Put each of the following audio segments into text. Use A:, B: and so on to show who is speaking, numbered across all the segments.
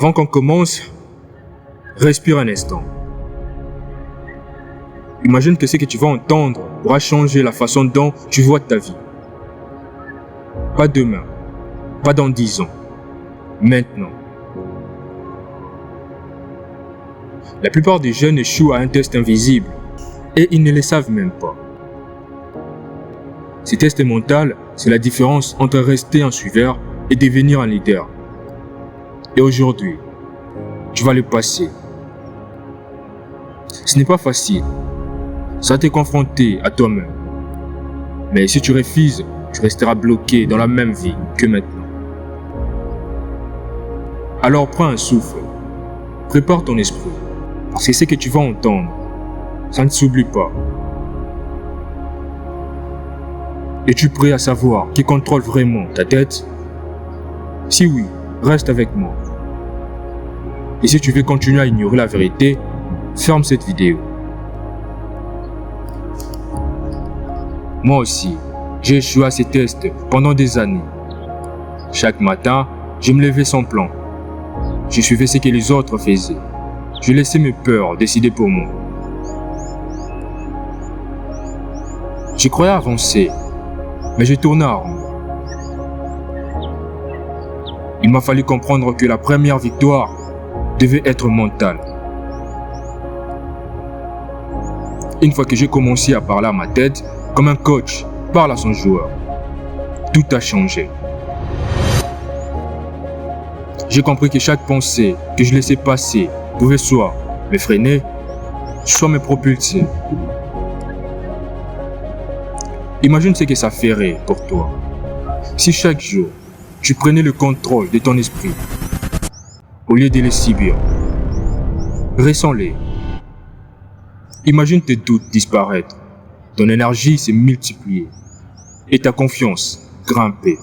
A: Avant qu'on commence, respire un instant. Imagine que ce que tu vas entendre pourra changer la façon dont tu vois ta vie. Pas demain, pas dans 10 ans, maintenant. La plupart des jeunes échouent à un test invisible et ils ne le savent même pas. Ce test mental, c'est la différence entre rester un suiveur et devenir un leader. Et aujourd'hui, tu vas le passer. Ce n'est pas facile. Ça va te confronter à toi-même. Mais si tu refuses, tu resteras bloqué dans la même vie que maintenant. Alors prends un souffle. Prépare ton esprit. Parce que ce que tu vas entendre, ça ne s'oublie pas. Es-tu prêt à savoir qui contrôle vraiment ta tête? Si oui, reste avec moi. Et si tu veux continuer à ignorer la vérité, ferme cette vidéo. Moi aussi, j'ai échoué à ces tests pendant des années. Chaque matin, je me levais sans plan. Je suivais ce que les autres faisaient. Je laissais mes peurs décider pour moi. Je croyais avancer, mais je tournais en rond. Il m'a fallu comprendre que la première victoire devait être mentale. Une fois que j'ai commencé à parler à ma tête, comme un coach parle à son joueur, tout a changé. J'ai compris que chaque pensée que je laissais passer pouvait soit me freiner, soit me propulser. Imagine ce que ça ferait pour toi si chaque jour tu prenais le contrôle de ton esprit au lieu de les subir. Ressens-les. Imagine tes doutes disparaître, ton énergie se multiplier et ta confiance grimper.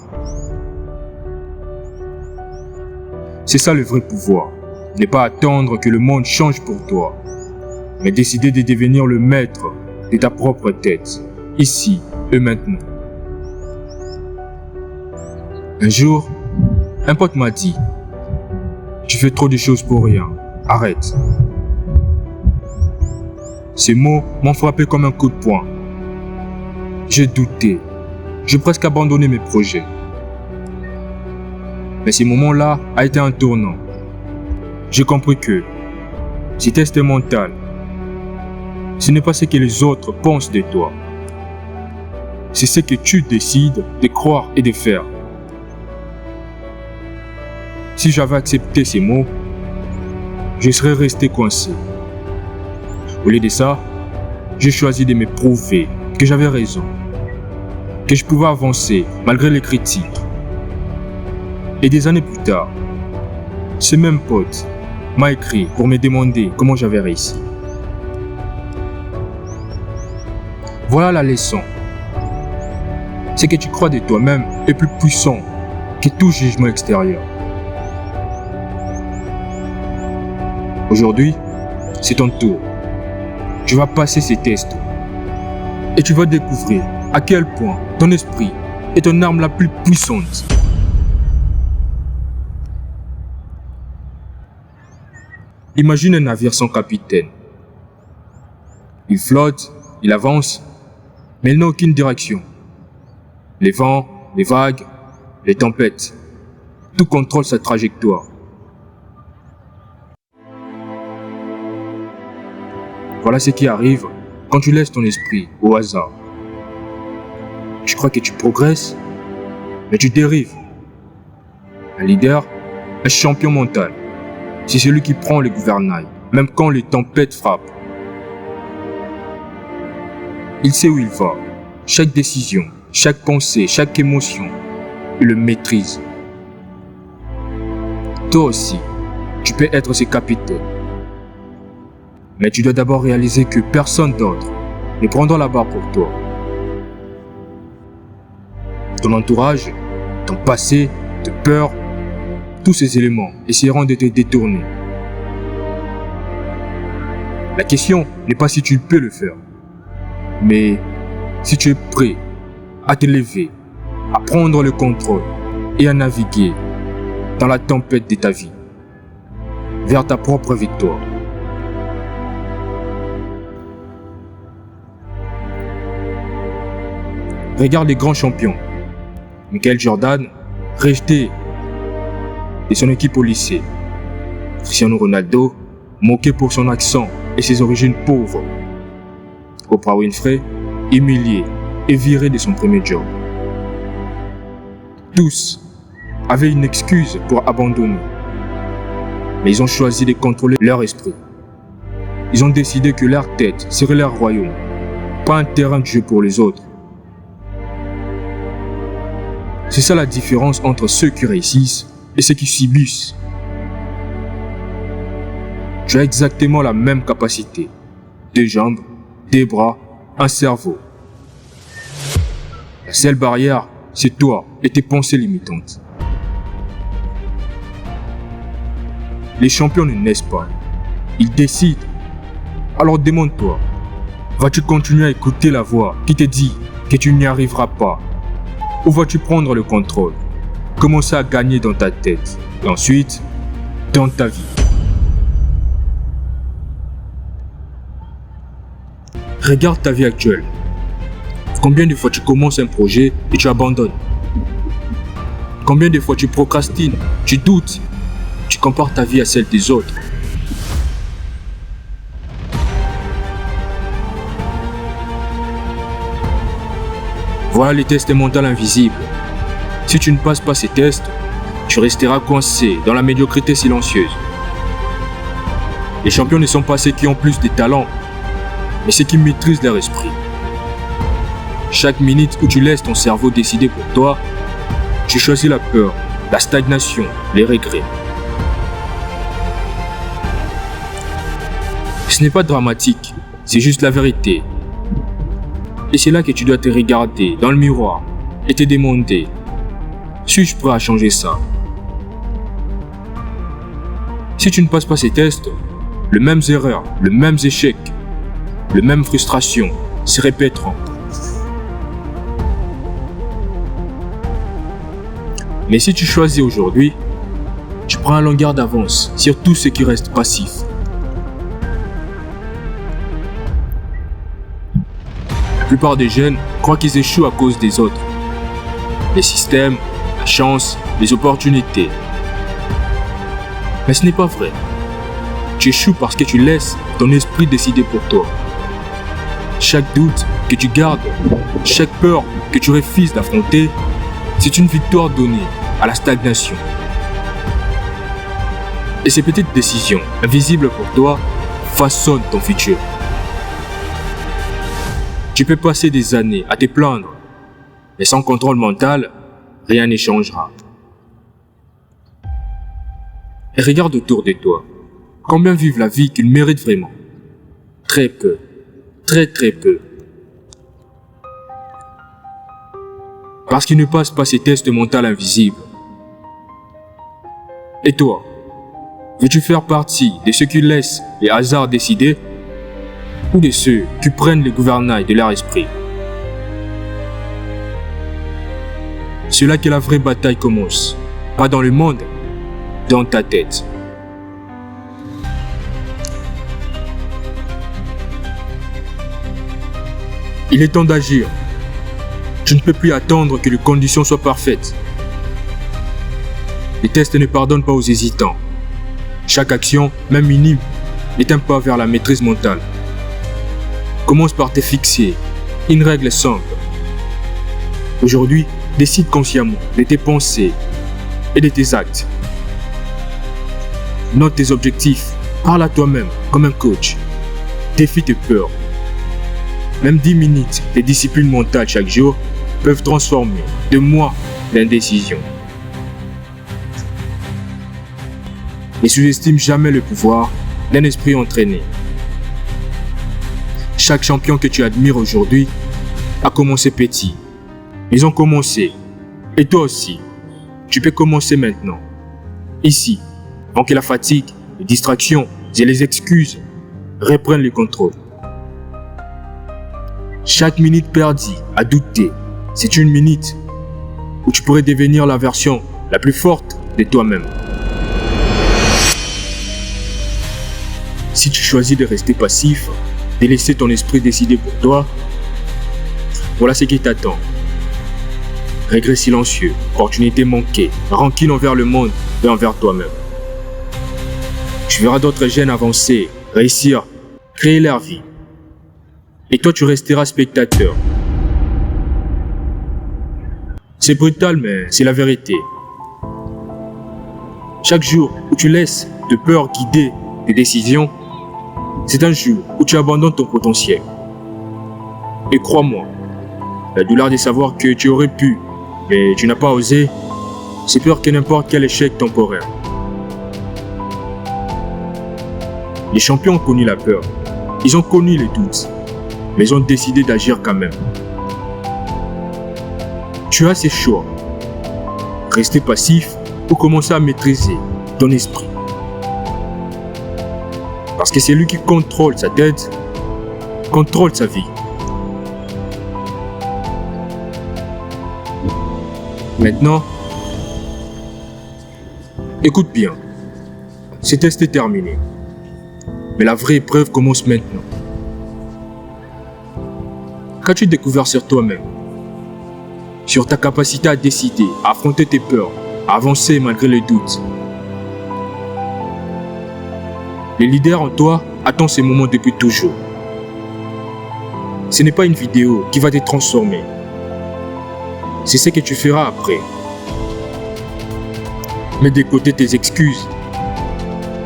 A: C'est ça le vrai pouvoir. Ne pas attendre que le monde change pour toi, mais décider de devenir le maître de ta propre tête, ici et maintenant. Un jour, un pote m'a dit: tu fais trop de choses pour rien, arrête. Ces mots m'ont frappé comme un coup de poing. J'ai douté, j'ai presque abandonné mes projets. Mais ce moment-là a été un tournant. J'ai compris que ce test mental, ce n'est pas ce que les autres pensent de toi. C'est ce que tu décides de croire et de faire. Si j'avais accepté ces mots, je serais resté coincé. Au lieu de ça, j'ai choisi de me prouver que j'avais raison, que je pouvais avancer malgré les critiques. Et des années plus tard, ce même pote m'a écrit pour me demander comment j'avais réussi. Voilà la leçon. Ce que tu crois de toi-même est plus puissant que tout jugement extérieur. Aujourd'hui, c'est ton tour. Tu vas passer ces tests et tu vas découvrir à quel point ton esprit est ton arme la plus puissante. Imagine un navire sans capitaine. Il flotte, il avance, mais il n'a aucune direction. Les vents, les vagues, les tempêtes, tout contrôle sa trajectoire. Voilà ce qui arrive quand tu laisses ton esprit au hasard. Tu crois que tu progresses, mais tu dérives. Un leader, un champion mental, c'est celui qui prend le gouvernail, même quand les tempêtes frappent. Il sait où il va. Chaque décision, chaque pensée, chaque émotion, il le maîtrise. Toi aussi, tu peux être ce capitaine. Mais tu dois d'abord réaliser que personne d'autre ne prendra la barre pour toi. Ton entourage, ton passé, tes peurs, tous ces éléments essaieront de te détourner. La question n'est pas si tu peux le faire, mais si tu es prêt à te lever, à prendre le contrôle et à naviguer dans la tempête de ta vie. vers ta propre victoire. Regarde les grands champions. Michael Jordan, rejeté de son équipe au lycée. Cristiano Ronaldo, moqué pour son accent et ses origines pauvres. Oprah Winfrey, humilié et viré de son premier job. Tous avaient une excuse pour abandonner. Mais ils ont choisi de contrôler leur esprit. Ils ont décidé que leur tête serait leur royaume, pas un terrain de jeu pour les autres. C'est ça la différence entre ceux qui réussissent et ceux qui subissent. Tu as exactement la même capacité. 2 jambes, 2 bras, un cerveau. La seule barrière, c'est toi et tes pensées limitantes. Les champions ne naissent pas, ils décident. Alors demande-toi, vas-tu continuer à écouter la voix qui te dit que tu n'y arriveras pas? Ou vas-tu prendre le contrôle, commencer à gagner dans ta tête et ensuite dans ta vie? Regarde ta vie actuelle. Combien de fois tu commences un projet et tu abandonnes? Combien de fois tu procrastines, tu doutes, tu compares ta vie à celle des autres? Voilà les tests mentaux invisibles. Si tu ne passes pas ces tests, tu resteras coincé dans la médiocrité silencieuse. Les champions ne sont pas ceux qui ont plus de talent, mais ceux qui maîtrisent leur esprit. Chaque minute où tu laisses ton cerveau décider pour toi, tu choisis la peur, la stagnation, les regrets. Ce n'est pas dramatique, c'est juste la vérité. Et c'est là que tu dois te regarder dans le miroir et te demander, suis-je prêt à changer ça? Si tu ne passes pas ces tests, les mêmes erreurs, les mêmes échecs, les mêmes frustrations se répéteront. Mais si tu choisis aujourd'hui, tu prends un longueur d'avance sur tout ce qui reste passif. La plupart des jeunes croient qu'ils échouent à cause des autres. Les systèmes, la chance, les opportunités. Mais ce n'est pas vrai. Tu échoues parce que tu laisses ton esprit décider pour toi. Chaque doute que tu gardes, chaque peur que tu refuses d'affronter, c'est une victoire donnée à la stagnation. Et ces petites décisions, invisibles pour toi, façonnent ton futur. Tu peux passer des années à te plaindre, mais sans contrôle mental, rien ne changera. Et regarde autour de toi. Combien vivent la vie qu'ils méritent vraiment? Très peu. Très peu. Parce qu'ils ne passent pas ces tests mentaux invisibles. Et toi, veux-tu faire partie de ceux qui laissent les hasards décider ou de ceux qui prennent le gouvernail de leur esprit? C'est là que la vraie bataille commence. Pas dans le monde, dans ta tête. Il est temps d'agir. Tu ne peux plus attendre que les conditions soient parfaites. Les tests ne pardonnent pas aux hésitants. Chaque action, même minime, est un pas vers la maîtrise mentale. Commence par te fixer une règle simple. Aujourd'hui, décide consciemment de tes pensées et de tes actes. Note tes objectifs. Parle à toi-même comme un coach. Défie tes peurs. Même 10 minutes de discipline mentale chaque jour peuvent transformer de mois d'indécision. Ne sous-estime jamais le pouvoir d'un esprit entraîné. Chaque champion que tu admires aujourd'hui a commencé petit. Ils ont commencé. Et toi aussi, tu peux commencer maintenant. Ici, avant que la fatigue, les distractions et les excuses reprennent le contrôle. Chaque minute perdue à douter, c'est une minute où tu pourrais devenir la version la plus forte de toi-même. si tu choisis de rester passif, de laisser ton esprit décider pour toi, voilà ce qui t'attend. Regret silencieux, opportunité manquée, rancune envers le monde et envers toi-même. Tu verras d'autres jeunes avancer, réussir, créer leur vie. Et toi, tu resteras spectateur. C'est brutal, mais c'est la vérité. Chaque jour où tu laisses de peur guider tes décisions, c'est un jour où tu abandonnes ton potentiel. Et crois-moi, la douleur de savoir que tu aurais pu, mais tu n'as pas osé, c'est pire que n'importe quel échec temporaire. Les champions ont connu la peur, ils ont connu les doutes, mais ils ont décidé d'agir quand même. Tu as ces choix. Rester passif ou commencer à maîtriser ton esprit. Parce que c'est lui qui contrôle sa tête, contrôle sa vie. Maintenant, écoute bien. Ce test est terminé. Mais la vraie épreuve commence maintenant. Qu'as-tu découvert sur toi-même? Sur ta capacité à décider, à affronter tes peurs, à avancer malgré les doutes. Le leader en toi attend ces moments depuis toujours. Ce n'est pas une vidéo qui va te transformer. C'est ce que tu feras après. Mets de côté tes excuses.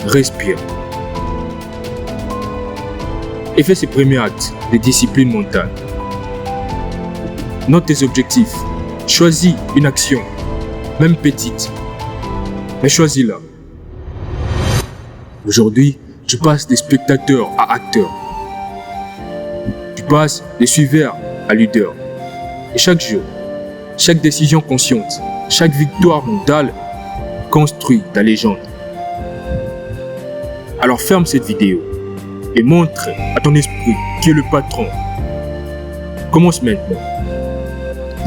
A: Respire. Et fais ce premier acte de discipline mentale. Note tes objectifs. Choisis une action, même petite, mais choisis-la. Aujourd'hui, tu passes des spectateurs à acteurs. Tu passes des suiveurs à leaders. Et chaque jour, chaque décision consciente, chaque victoire mentale construit ta légende. Alors ferme cette vidéo et montre à ton esprit qui est le patron. Commence maintenant.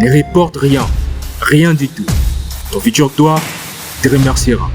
A: Ne reporte rien, rien du tout. Ton futur toi te remerciera.